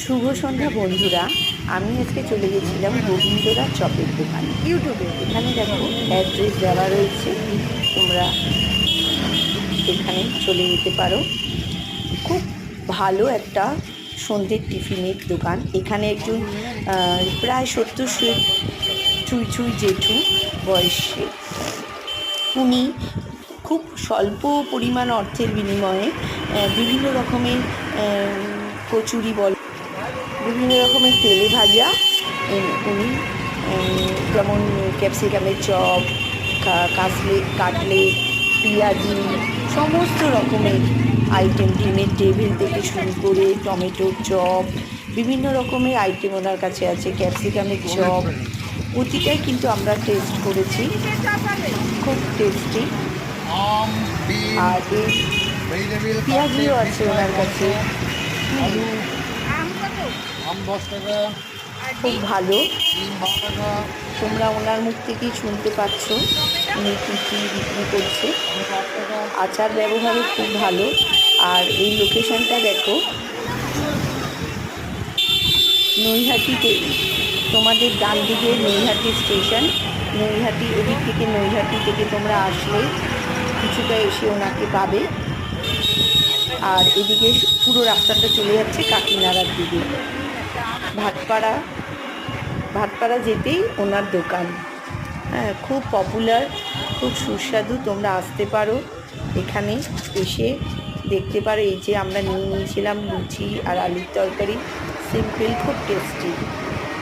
শুভ সন্ধ্যা বন্ধুরা। আমি আজকে চলে গেছিলাম গোবিন্দরা চপের দোকানে। ইউটিউবে এখানে দেখো অ্যাড্রেস দেওয়া রয়েছে, তোমরা এখানে চলে যেতে পারো। খুব ভালো একটা সন্ধ্যের টিফিনের দোকান। এখানে একজন প্রায় 70 ছুঁই ছুঁই জেঠু বয়সে, উনি খুব স্বল্প পরিমাণ অর্থের বিনিময়ে বিভিন্ন রকমের কচুরি বিভিন্ন রকমের তেলে ভাজা উনি যেমন ক্যাপসিকামের চপ, কাটলেট, পেঁয়াজি, সমস্ত রকমের আইটেম, ডিমের টেবিল থেকে শুরু করে টমেটোর চপ, বিভিন্ন রকমের আইটেম ওনার কাছে আছে। ক্যাপসিকামের চপ প্রতিটাই কিন্তু আমরা টেস্ট করেছি, খুব টেস্টি। আর এই পেঁয়াজিও আছে ওনার কাছে, খুব ভালো। তোমরা ওনার মুখ থেকেই শুনতে পাচ্ছ উনি কী কী বিক্রি করছে। আচার ব্যবহারও খুব ভালো। আর এই লোকেশনটা দেখো, নৈহাটিতে, তোমাদের ডান দিকে নৈহাটি স্টেশন, নৈহাটি ওদিক থেকে, নৈহাটি থেকে তোমরা আসলে কিছুটা এসে ওনাকে পাবে। আর এদিকে পুরো রাস্তাটা চলে যাচ্ছে কাকিনাড়ার দিকে। ভাটপাড়া যেতেই ওনার দোকান। হ্যাঁ, খুব পপুলার, খুব সুস্বাদু। তোমরা আসতে পারো এখানে, এসে দেখতে পারো। এই যে আমরা নিয়েছিলাম লুচি আর আলুর তরকারি, সিম্পল, খুব টেস্টি।